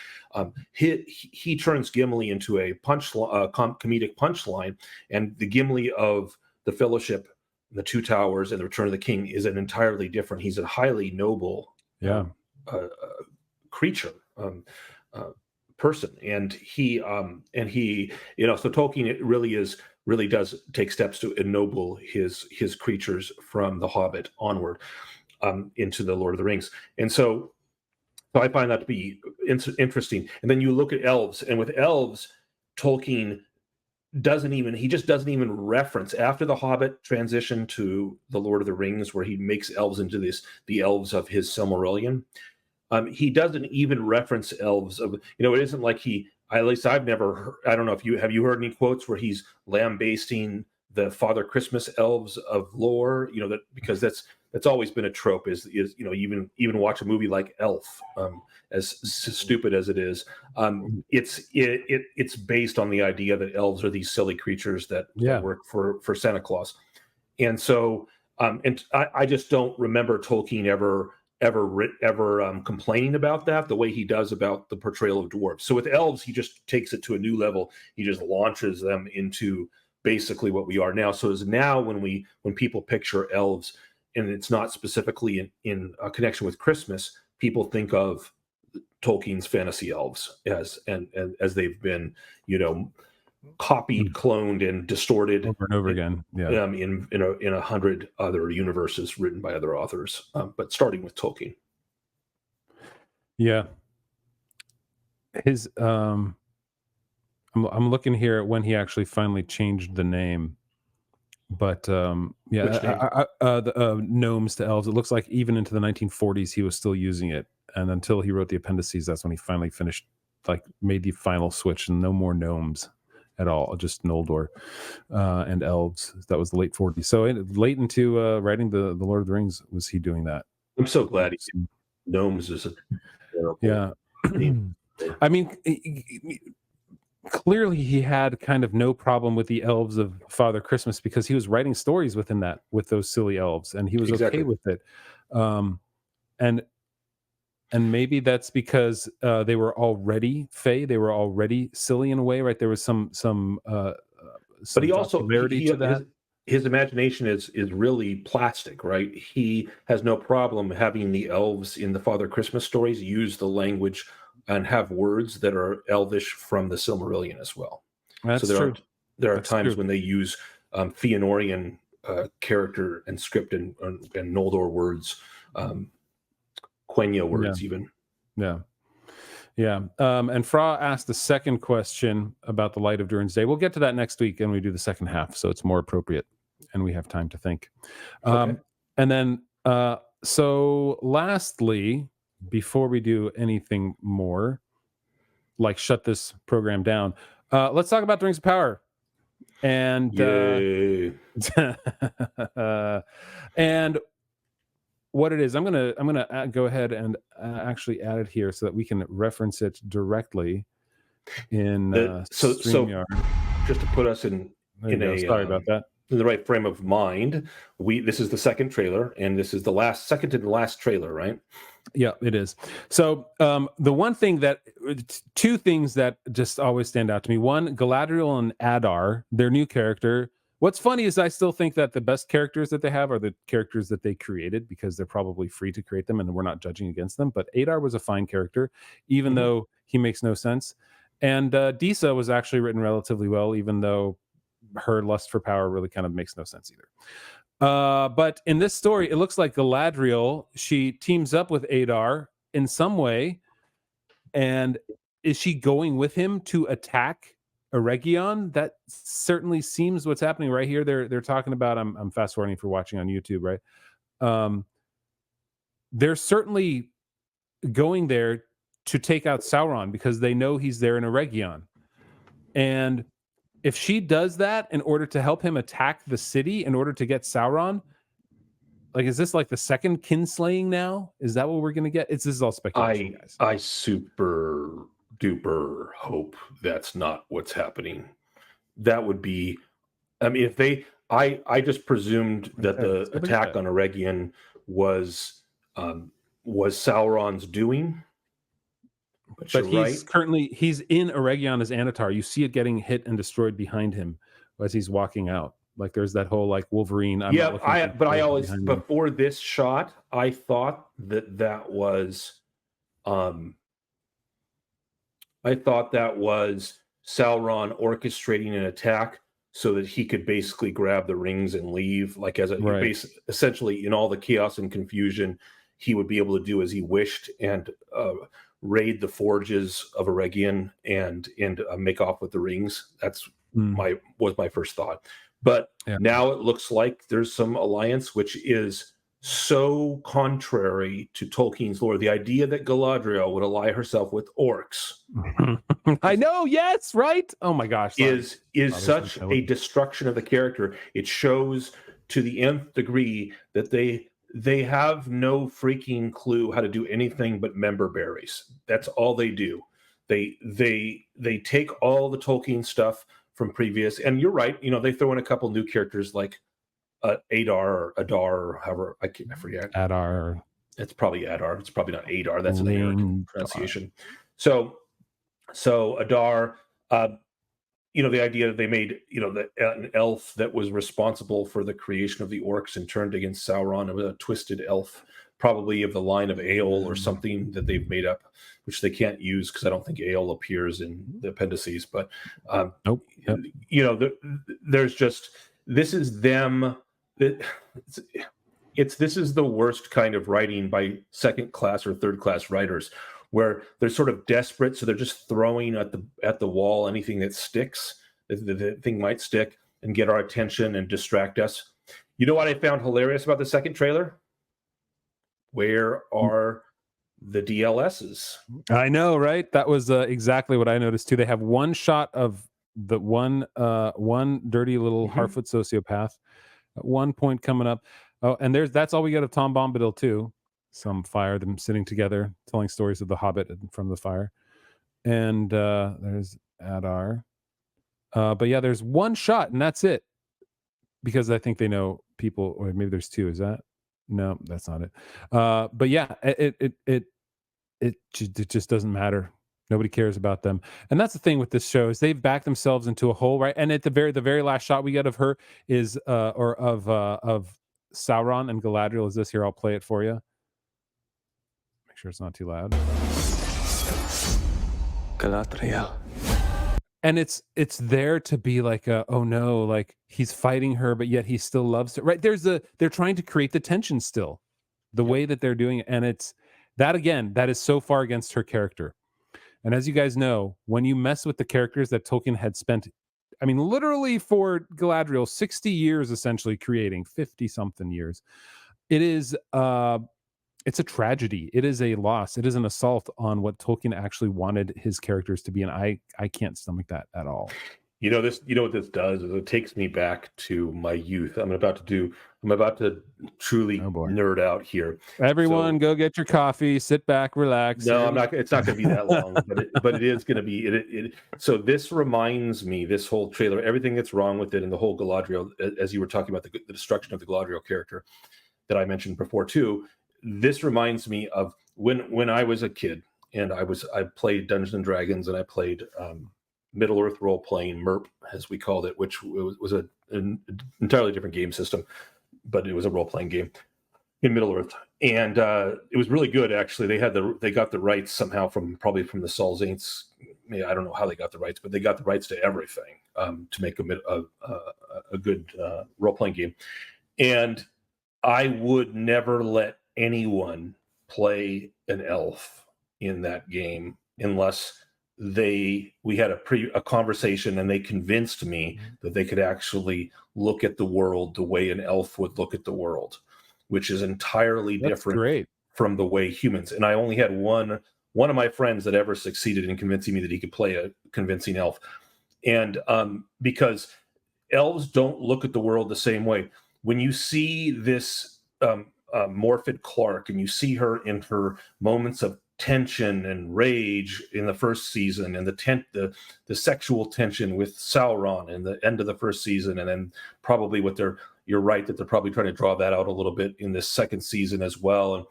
he turns Gimli into a comedic punchline, and the Gimli of the Fellowship, the Two Towers, and the Return of the King is an entirely different. He's a highly noble, creature. Person, and he so Tolkien, it really does take steps to ennoble his creatures from The Hobbit onward into the Lord of the Rings, and so I find that to be interesting. And then you look at elves, and with elves, Tolkien doesn't even reference, after The Hobbit transition to the Lord of the Rings, where he makes elves into the elves of his Silmarillion. He doesn't even reference elves. It isn't like at least I've never heard, I don't know if have you heard any quotes where he's lambasting the Father Christmas elves of lore, that because that's always been a trope is even watch a movie like Elf, as stupid as it is. It's based on the idea that elves are these silly creatures that work for Santa Claus. And so, and I just don't remember Tolkien ever complaining about that the way he does about the portrayal of dwarves. So with elves, he just takes it to a new level. He just launches them into basically what we are now. So as now when people picture elves, and it's not specifically in a connection with Christmas, people think of Tolkien's fantasy elves and as they've been, copied, cloned, and distorted over and over again. Yeah. In 100 other universes written by other authors, but starting with Tolkien. Yeah. His I'm looking here at when he actually finally changed the name. But yeah, Which name? the gnomes to elves. It looks like even into the 1940s he was still using it, and until he wrote the appendices, that's when he finally finished, like made the final switch, and no more gnomes at all, just Noldor and elves. That was the late 40s. So late into writing the Lord of the Rings was he doing that. I'm so glad Gnomes is a Yeah. I mean, clearly he had kind of no problem with the elves of Father Christmas, because he was writing stories within that with those silly elves, and he was okay with it. And maybe that's because they were already fey, they were already silly in a way, right? There was some but he also popularity to that. His imagination is really plastic, right? He has no problem having the elves in the Father Christmas stories use the language and have words that are elvish from the Silmarillion as well. That's so true. There are times when they use Fëanorian character and script and Noldor words, Quenya words, even. Yeah. And Fra asked the second question about the light of Durin's Day. We'll get to that next week, and we do the second half, so it's more appropriate, and we have time to think. Okay. And then, so lastly, before we do anything more, like shut this program down, let's talk about the Rings of Power. And and what it is. I'm gonna go ahead and actually add it here so that we can reference it directly in StreamYard. Just to put us in sorry about that. In the right frame of mind, this is the second trailer, and this is the second to the last trailer, right? Yeah, it is. So two things that just always stand out to me. One, Galadriel and Adar, their new character. What's funny is I still think that the best characters that they have are the characters that they created, because they're probably free to create them and we're not judging against them. But Adar was a fine character, even though he makes no sense. And Disa was actually written relatively well, even though her lust for power really kind of makes no sense either. But in this story, it looks like Galadriel, she teams up with Adar in some way. And is she going with him to attack Eregion? That certainly seems what's happening right here. They're talking about, I'm fast forwarding for watching on YouTube, right? They're certainly going there to take out Sauron because they know he's there in Eregion. And if she does that in order to help him attack the city, in order to get Sauron, like, is this like the second kinslaying now? Is that what we're going to get? This is all speculation, guys. I super duper hope that's not what's happening. That would be, I mean, if they, I just presumed that the attack on Eregion was Sauron's doing. But he's he's in Eregion as Anatar. You see it getting hit and destroyed behind him as he's walking out. Like, there's that whole like Wolverine. I always, before this shot, I thought that was Sauron orchestrating an attack so that he could basically grab the rings and leave. Like, as essentially in all the chaos and confusion, he would be able to do as he wished and raid the forges of Eregion and make off with the rings. That's my first thought. But now it looks like there's some alliance, which is so contrary to Tolkien's lore. The idea that Galadriel would ally herself with orcs, I know, yes, right? Oh my gosh, is such a destruction of the character. It shows to the nth degree that they have no freaking clue how to do anything but member berries. That's all they do. They take all the Tolkien stuff from previous, and you're right. They throw in a couple new characters like Adar or Adar, or however I forget. Adar. It's probably Adar. It's probably not Adar. That's an American pronunciation. So Adar. The idea that they made, an elf that was responsible for the creation of the orcs and turned against Sauron. It was a twisted elf probably of the line of ale or something that they've made up, which they can't use because I don't think ale appears in the appendices. But Nope. Yep. you know, there's just, this is them. This is the worst kind of writing by second class or third class writers, where they're sort of desperate, so they're just throwing at the wall anything that sticks, the thing might stick and get our attention and distract us. You know what I found hilarious about the second trailer? Where are the DLSs? I know, right? That was exactly what I noticed too. They have one shot of the one dirty little Harfoot sociopath at one point coming up. Oh, and that's all we get of Tom Bombadil too. Some fire, them sitting together, telling stories of the Hobbit from the fire. And there's Adar. But yeah, there's one shot, and that's it. Because I think they know people, or maybe there's two. Is that? No, that's not it. But yeah, it just doesn't matter. Nobody cares about them, and that's the thing with this show is they've backed themselves into a hole, right? And at the very last shot we get of her is of Sauron and Galadriel is this here. I'll play it for you. Make sure it's not too loud. Galadriel. And it's there to be like oh no, like he's fighting her, but yet he still loves her, right? They're trying to create the tension still, the way that they're doing it, and it's that again that is so far against her character. And as you guys know, when you mess with the characters that Tolkien had spent, I mean, literally for Galadriel, 60 years essentially creating, 50 something years, it is it's a tragedy. It is a loss. It is an assault on what Tolkien actually wanted his characters to be. And I can't stomach that at all. You know what this does is it takes me back to my youth. I'm about to truly nerd out here. Everyone, go get your coffee, sit back, relax. No, I'm not. It's not going to be that long, but it is going to be. So this reminds me, this whole trailer, everything that's wrong with it, and the whole Galadriel, as you were talking about the destruction of the Galadriel character that I mentioned before too. This reminds me of when I was a kid and I played Dungeons and Dragons and I played Middle Earth role playing MERP, as we called it, which was an entirely different game system, but it was a role playing game in Middle Earth, and it was really good actually. They got the rights somehow probably from the Solzaints. I don't know how they got the rights, but they got the rights to everything to make a good role playing game. And I would never let anyone play an elf in that game unless we had a conversation and they convinced me that they could actually look at the world the way an elf would look at the world, which is entirely different from the way humans. And I only had one of my friends that ever succeeded in convincing me that he could play a convincing elf. And because elves don't look at the world the same way. When you see this Morfydd Clark and you see her in her moments of tension and rage in the first season, and the sexual tension with Sauron in the end of the first season, and then probably you're right that they're probably trying to draw that out a little bit in this second season as well.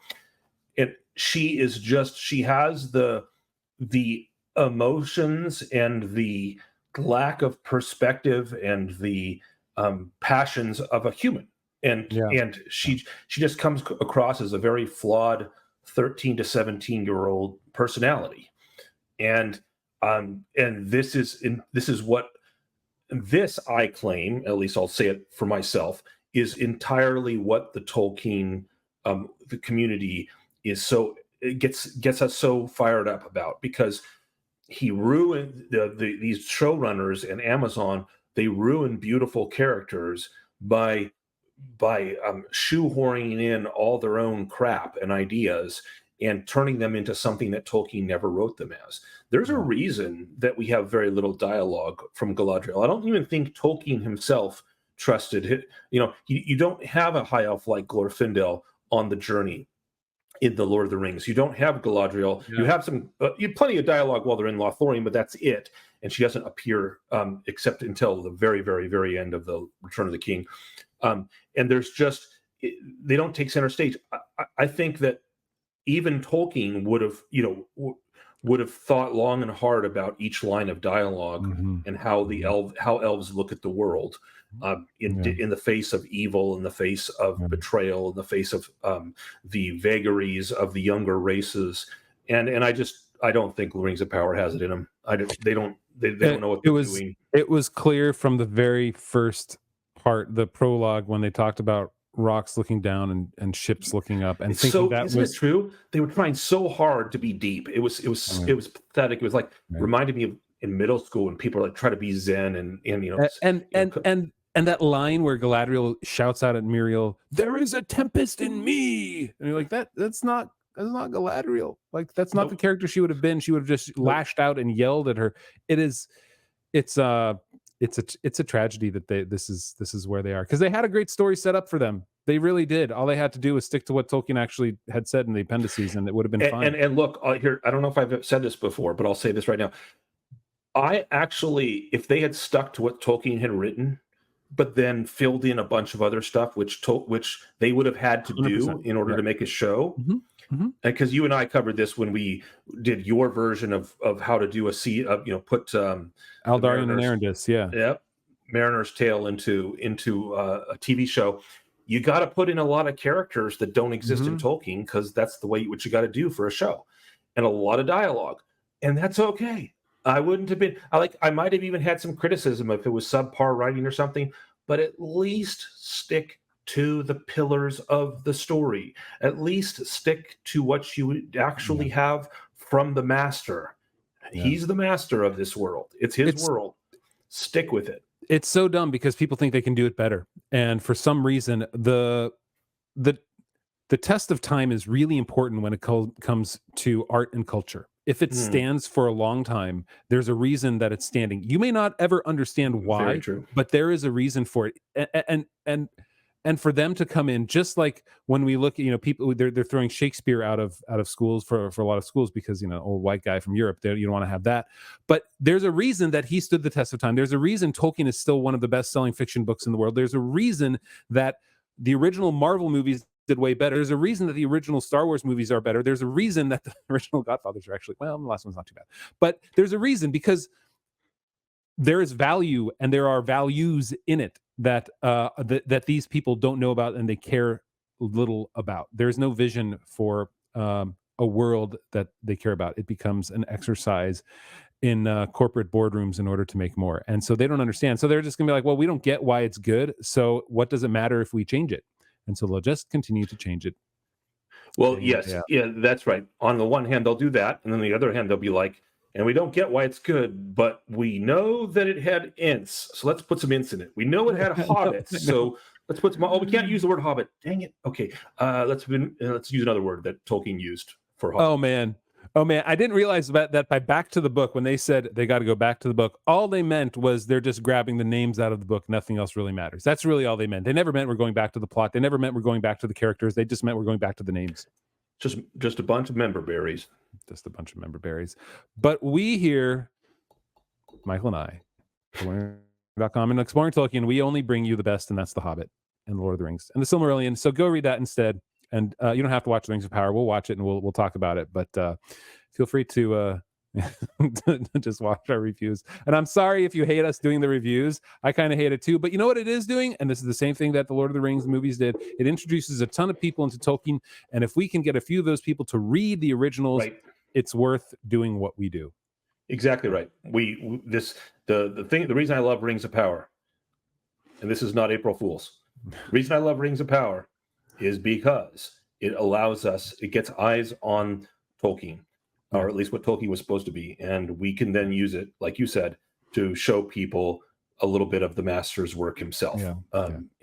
And she has the emotions and the lack of perspective and the passions of a human. And she just comes across as a very flawed 13 to 17-year-old personality. And this is what this, I claim, at least I'll say it for myself, is entirely what the Tolkien the community is it gets us so fired up about, because he ruined these showrunners and Amazon. They ruin beautiful characters by shoehorning in all their own crap and ideas and turning them into something that Tolkien never wrote them as. There's a reason that we have very little dialogue from Galadriel. I don't even think Tolkien himself trusted it. You don't have a high elf like Glorfindel on the journey in the Lord of the Rings. You don't have Galadriel. You have you have plenty of dialogue while they're in Lothlorien, but that's it. And she doesn't appear except until the very, very, very end of the Return of the King. And there's they don't take center stage. I think that even Tolkien would have thought long and hard about each line of dialogue and how elves look at the world. in the face of evil, in the face of betrayal, in the face of the vagaries of the younger races. And I don't think Rings of Power has it in them. They don't know what they're doing. It was clear from the very first part, the prologue, when they talked about rocks looking down and ships looking up, and thinking that isn't it true? They were trying so hard to be deep. It was pathetic. It was like reminded me of in middle school when people like try to be zen and that line where Galadriel shouts out at Muriel, "There is a tempest in me," and you're like, that's not Galadriel. Like, that's not the character she would have been. She would have just lashed out and yelled at her. It's a tragedy that this is where they are, because they had a great story set up for them. They really did. All they had to do was stick to what Tolkien actually had said in the appendices, and it would have been fine. And look, here, I don't know if I've said this before, but I'll say this right now. I actually, if they had stuck to what Tolkien had written, but then filled in a bunch of other stuff, which they would have had to do 100%. In order to make a show. Because you and I covered this when we did your version of how to do put Aldarion and Arendis, Mariner's Tale into a TV show. You got to put in a lot of characters that don't exist in Tolkien, because that's the way what you got to do for a show, and a lot of dialogue, and that's okay. I wouldn't have been. I might have even had some criticism if it was subpar writing or something, but at least stick to the pillars of the story. At least stick to what you would actually have from the master. He's the master of this world. It's his world. Stick with it. It's so dumb because people think they can do it better, and for some reason, the test of time is really important when it comes to art and culture. If it stands for a long time, there's a reason that it's standing. You may not ever understand why, but there is a reason for it. And for them to come in, just like when we look at, people, they're throwing Shakespeare out of schools for a lot of schools because, old white guy from Europe, you don't want to have that. But there's a reason that he stood the test of time. There's a reason Tolkien is still one of the best-selling fiction books in the world. There's a reason that the original Marvel movies did way better. There's a reason that the original Star Wars movies are better. There's a reason that the original Godfathers are actually, well, the last one's not too bad. But there's a reason, because there is value and there are values in it that these people don't know about and they care little about. There's no vision for a world that they care about. It becomes an exercise in corporate boardrooms in order to make more. And so they don't understand. So they're just gonna be like, well, we don't get why it's good, so what does it matter if we change it? And so they'll just continue to change it. Well, yes, that's right. On the one hand, they'll do that, and then on the other hand, they'll be like, and we don't get why it's good, but we know that it had Ents, so let's put some Ents in it. We know it had hobbits, so let's put some. Oh, we can't use the word hobbit. Dang it. Okay, let's use another word that Tolkien used for hobbit. Oh man, I didn't realize that by back to the book, when they said they got to go back to the book, all they meant was they're just grabbing the names out of the book. Nothing else really matters. That's really all they meant. They never meant we're going back to the plot. They never meant we're going back to the characters. They just meant we're going back to the names. Just a bunch of member berries. Just a bunch of member berries. But we here, Michael and I, .com and Exploring Tolkien, we only bring you the best, and that's The Hobbit and The Lord of the Rings and The Silmarillion. So go read that instead. And you don't have to watch Rings of Power. We'll watch it and we'll talk about it. But feel free to just watch our reviews. And I'm sorry if you hate us doing the reviews. I kind of hate it too. But you know what it is doing? And this is the same thing that the Lord of the Rings movies did. It introduces a ton of people into Tolkien. And if we can get a few of those people to read the originals, it's worth doing what we do. Exactly right. The reason I love Rings of Power, and this is not April Fool's. The reason I love Rings of Power is because it gets eyes on Tolkien, or at least what Tolkien was supposed to be. And we can then use it, like you said, to show people a little bit of the master's work himself.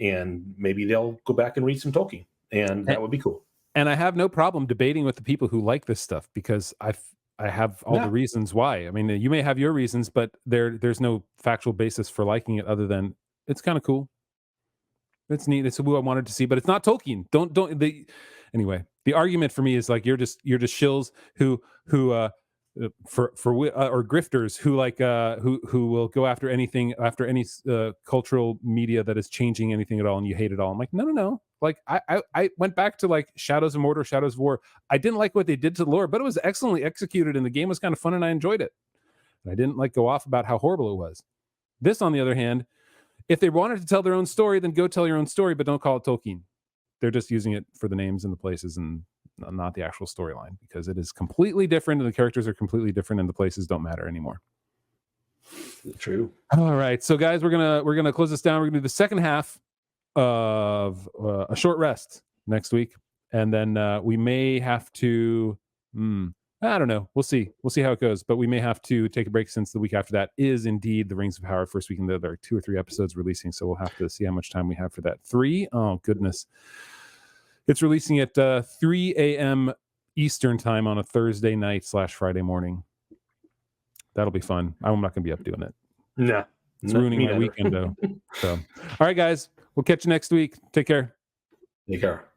And maybe they'll go back and read some Tolkien, and that would be cool. And I have no problem debating with the people who like this stuff, because I have all the reasons why. I mean, you may have your reasons, but there's no factual basis for liking it other than it's kind of cool. It's neat. It's who I wanted to see, but it's not Tolkien. Anyway, the argument for me is like you're just shills who or grifters who will go after anything, after any cultural media that is changing anything at all, and you hate it all. I'm like, no. Like I went back to like Shadows of Mordor, Shadows of War. I didn't like what they did to the lore, but it was excellently executed, and the game was kind of fun, and I enjoyed it. And I didn't like go off about how horrible it was. This, on the other hand, if they wanted to tell their own story, then go tell your own story, but don't call it Tolkien. They're just using it for the names and the places and not the actual storyline, because it is completely different and the characters are completely different and the places don't matter anymore. True. All right, so guys, we're gonna close this down. We're gonna do the second half of a short rest next week, and then we may have to. I don't know. We'll see. We'll see how it goes. But we may have to take a break, since the week after that is indeed the Rings of Power first weekend. There are 2 or 3 episodes releasing, so we'll have to see how much time we have for that. 3? Oh goodness. It's releasing at 3 a.m. Eastern time on a Thursday night / Friday morning. That'll be fun. I'm not going to be up doing it. Nah. It's ruining my weekend, though. So, all right, guys. We'll catch you next week. Take care. Take care.